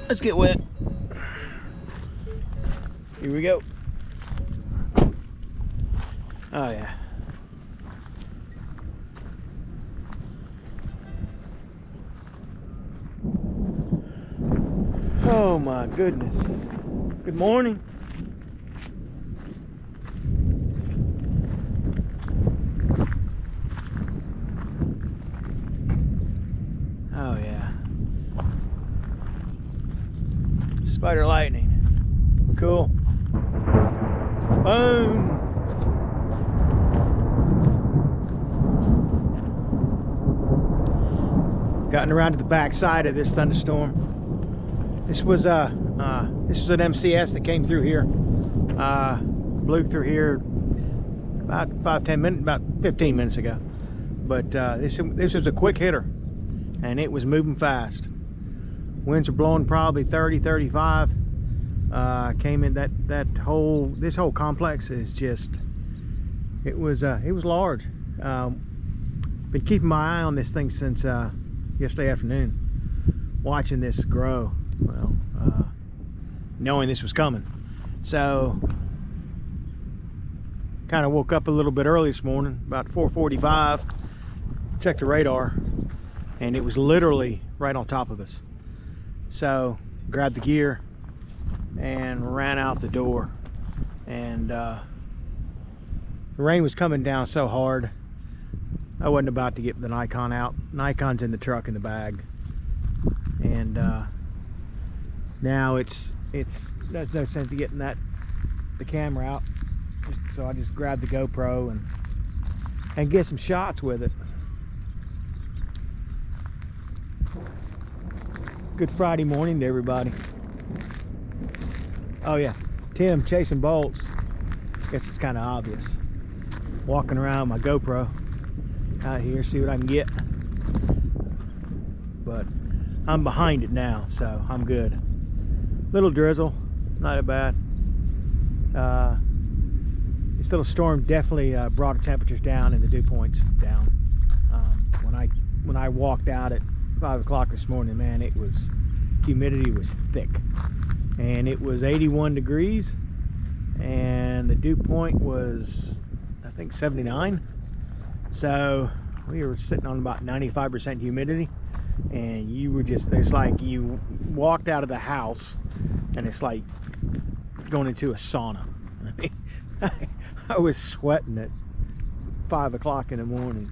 Let's get wet. Here we go. Oh yeah. Oh my goodness. Good morning. Oh yeah. Spider lightning. Cool. Boom. Gotten around to the back side of this thunderstorm. This was an MCS that came through here. Blew through here about 15 minutes ago. But this was a quick hitter, and it was moving fast. Winds are blowing probably 30, 35. Came in this whole complex is just, it was large. Been keeping my eye on this thing since yesterday afternoon, watching this grow. Well, knowing this was coming. So kind of woke up a little bit early this morning, about 4:45, checked the radar, and it was literally right on top of us. So grabbed the gear and ran out the door, and the rain was coming down so hard I wasn't about to get the Nikon out. Nikon's in the truck in the bag, and now there's no sense of getting the camera out, so I just grabbed the GoPro and get some shots with it. Good Friday morning to everybody. Oh yeah, Tim chasing bolts. Guess it's kind of obvious. Walking around with my GoPro out here, see what I can get. But I'm behind it now, so I'm good. Little drizzle, not that bad. This little storm definitely brought the temperatures down and the dew points down. When I walked out at 5 o'clock this morning, man, humidity was thick, and it was 81 degrees, and the dew point was, I think, 79. So we were sitting on about 95% humidity, and it's like you walked out of the house and it's like going into a sauna. I mean, I was sweating at 5 o'clock in the morning,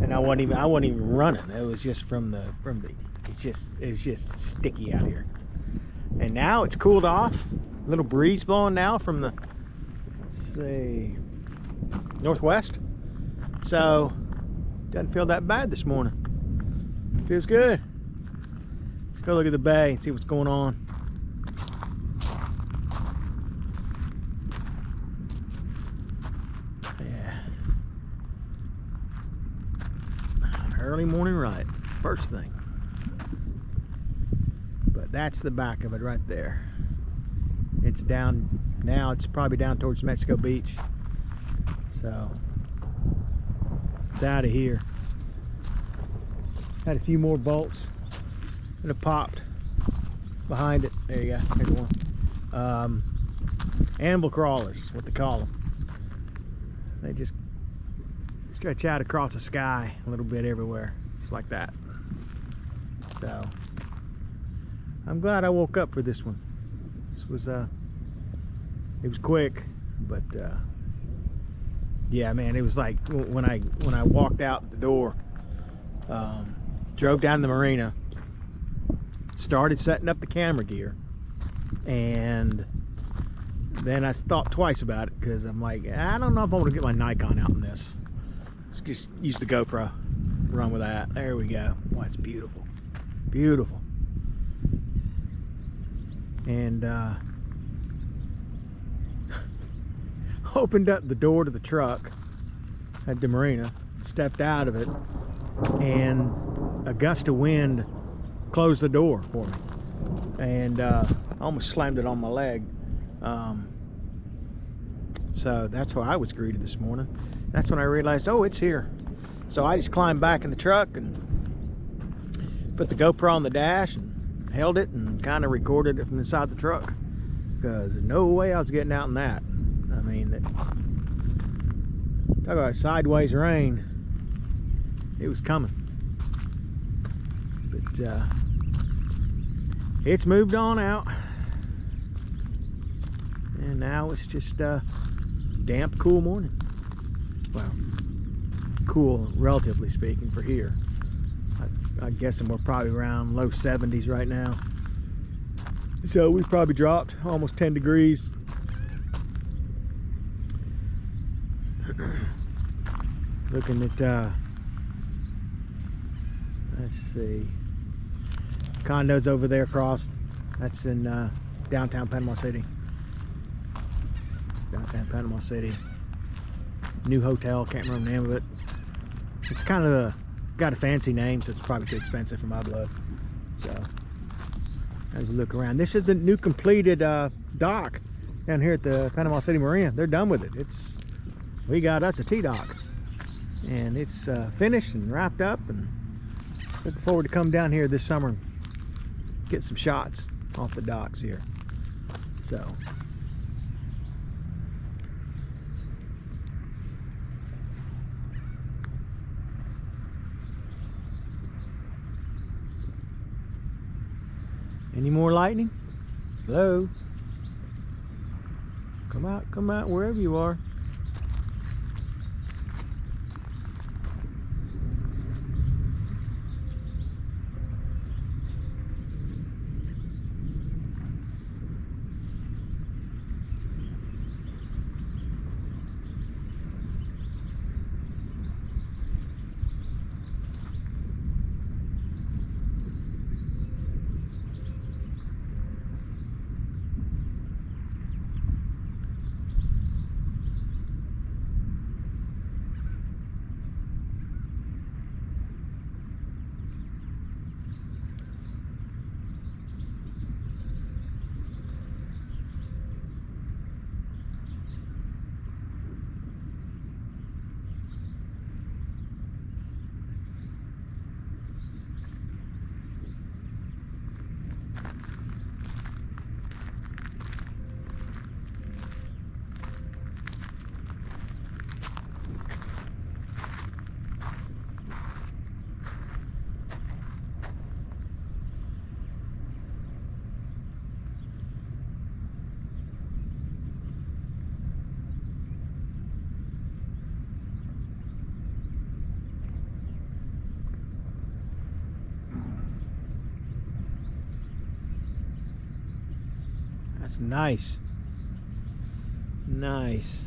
and I wasn't even running. It was just it's just sticky out here. And now it's cooled off. A little breeze blowing now from the, let's say, northwest. So doesn't feel that bad this morning. Feels good. Let's go look at the bay and see what's going on. Yeah. Early morning ride, first thing. But that's the back of it right there. It's down now. It's probably down towards Mexico Beach. So it's out of here. Had a few more bolts that have popped behind it. There you go. There's one. Anvil crawlers, what they call them. They just stretch out across the sky a little bit everywhere, just like that. So I'm glad I woke up for this one. This was it was quick, but yeah, man, it was like when I walked out the door, drove down the marina, started setting up the camera gear, and then I thought twice about it, because I'm like, I don't know if I want to get my Nikon out in this. Let's just use the GoPro, run with that. There we go. Wow, it's beautiful, beautiful. And opened up the door to the truck at the marina, stepped out of it, and a gust of wind closed the door for me, and I almost slammed it on my leg. So that's why I was greeted this morning. That's when I realized, oh, it's here. So I just climbed back in the truck and put the GoPro on the dash and held it and kind of recorded it from inside the truck, because no way I was getting out in that. I mean, talk about sideways rain. It was coming. But it's moved on out. And now it's just a damp, cool morning. Well, cool, relatively speaking, for here. I'm guessing we're probably around low 70s right now. So we've probably dropped almost 10 degrees. Looking at, let's see, condos over there across. That's in downtown Panama City. Downtown Panama City. New hotel, can't remember the name of it. It's kind of got a fancy name, so it's probably too expensive for my blood. So as we look around, this is the new completed dock down here at the Panama City Marina. They're done with it. We got us a T-dock, and it's finished and wrapped up, and looking forward to come down here this summer and get some shots off the docks here. So any more lightning? Hello? Come out wherever you are. That's nice. Nice.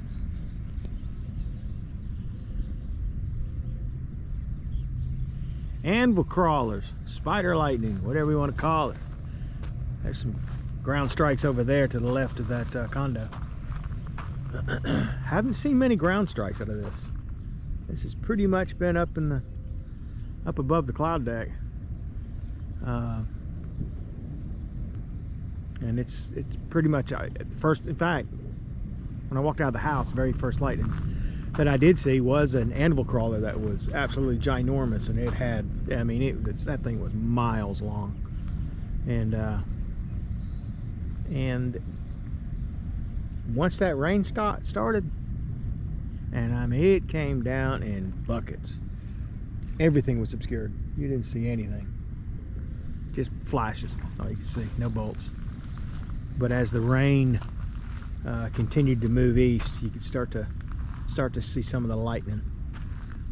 Anvil crawlers, spider lightning, whatever you want to call it. There's some ground strikes over there to the left of that condo. Haven't seen many ground strikes out of this. This has pretty much been up above the cloud deck. And it's pretty much first. In fact, when I walked out of the house, the very first lightning that I did see was an anvil crawler that was absolutely ginormous, and it had, I mean, that thing was miles long, and once that rain started, and I mean, it came down in buckets. Everything was obscured. You didn't see anything. Just flashes. All you could see, no bolts. But as the rain continued to move east, you could start to see some of the lightning.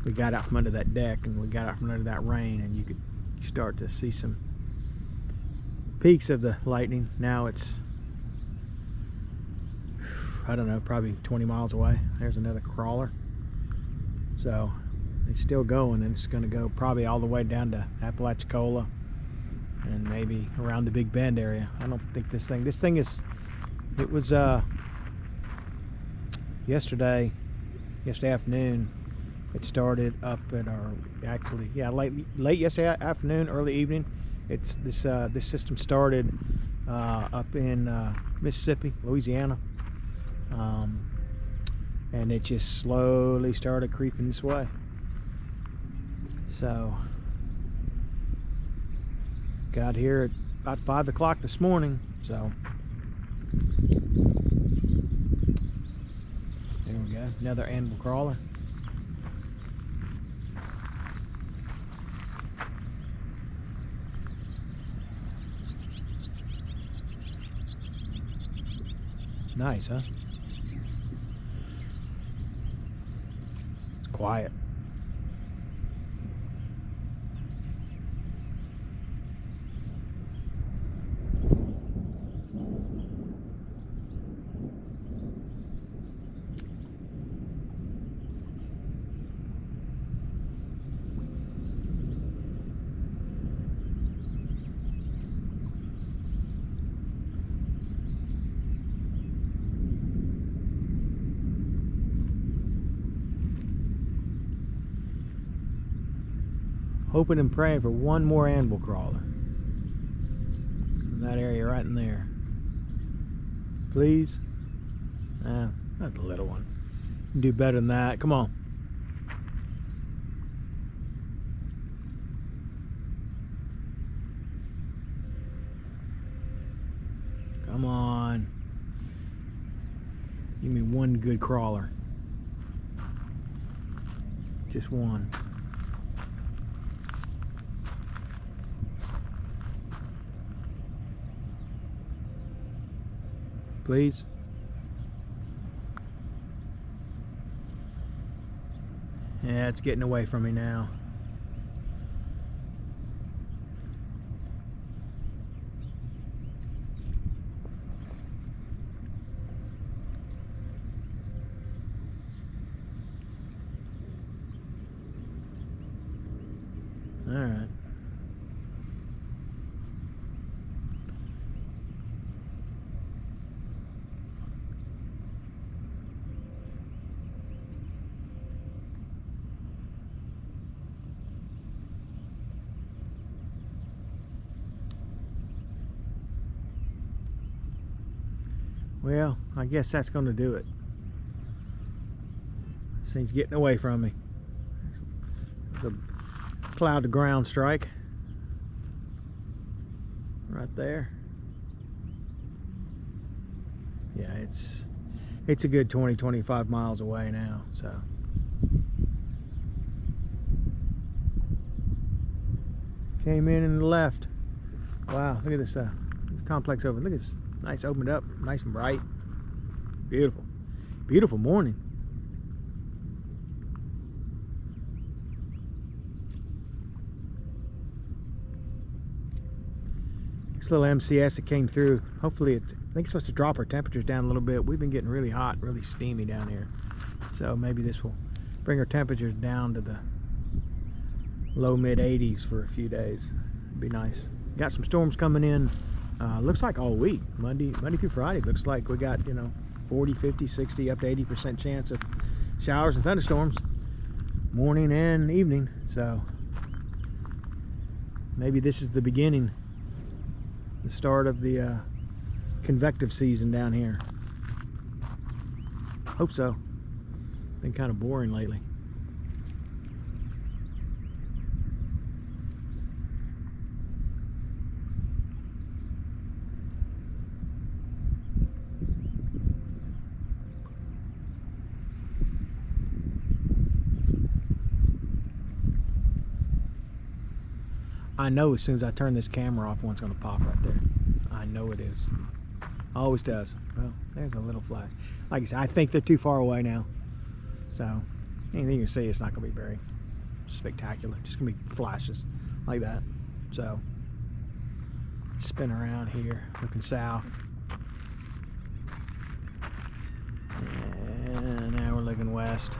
We got out from under that deck, and we got out from under that rain, and you could start to see some peaks of the lightning. Now it's, I don't know, probably 20 miles away. There's another crawler. So it's still going, and it's going to go probably all the way down to Apalachicola and maybe around the Big Bend area. I don't think this thing is, it was yesterday afternoon. It started up at our, actually, yeah, late yesterday afternoon, early evening. It's this system started up in Mississippi, Louisiana, and it just slowly started creeping this way. So got here at about 5 o'clock this morning, so there we go, another anvil crawler. Nice, huh? It's quiet. Hoping and praying for one more anvil crawler in that area right in there. Please. That's a little one. You can do better than that. Come on. Come on. Give me one good crawler. Just one. Please. Yeah, it's getting away from me now. All right. Well, I guess that's going to do it. This thing's getting away from me. The cloud to ground strike right there. Yeah, it's a good 20-25 miles away now, so came in and left. Wow, look at this complex over. Look at this. Nice, opened up, nice and bright. Beautiful. Beautiful morning. This little MCS that came through, hopefully I think it's supposed to drop our temperatures down a little bit. We've been getting really hot, really steamy down here. So maybe this will bring our temperatures down to the low mid 80s for a few days. It'd be nice. Got some storms coming in. Looks like all week, Monday through Friday. Looks like we got, 40, 50, 60, up to 80% chance of showers and thunderstorms, morning and evening. So maybe this is the beginning, the start of the convective season down here. Hope so. Been kind of boring lately. I know as soon as I turn this camera off, one's going to pop right there. I know it is. Always does. Well, there's a little flash. Like I said, I think they're too far away now. So, anything you see, it's not going to be very spectacular. Just going to be flashes like that. So, spin around here, looking south. And now we're looking west.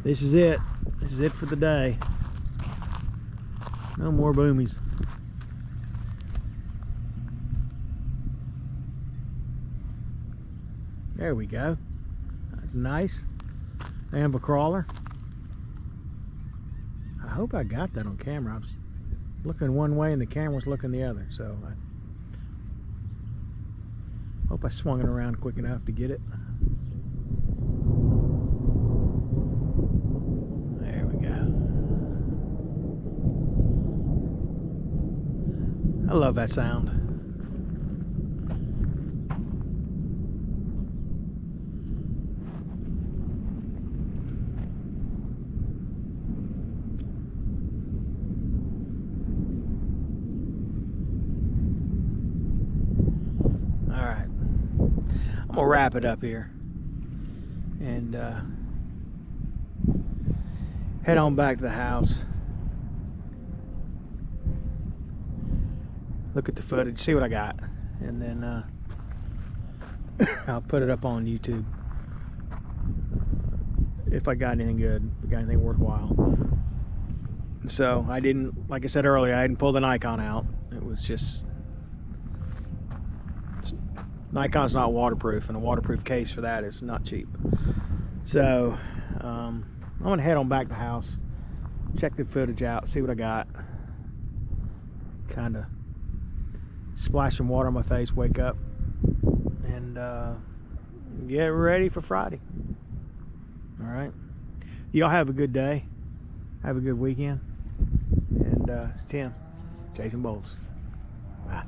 This is it. This is it for the day. No more boomies. There we go. That's nice. Anvil crawler. I hope I got that on camera. I was looking one way and the camera was looking the other. So I hope I swung it around quick enough to get it. I love that sound. All right, I'm gonna wrap it up here and head on back to the house. Look at the footage, see what I got, and then I'll put it up on YouTube if I got anything good, if I got anything worthwhile. So I didn't, like I said earlier, I didn't pull the Nikon out. It was just, Nikon's not waterproof, and a waterproof case for that is not cheap. So I'm gonna head on back to the house, check the footage out, see what I got, kind of splash some water on my face, wake up, and get ready for Friday. All right, y'all have a good day, have a good weekend, and Tim, Chasing Bulls. Bye.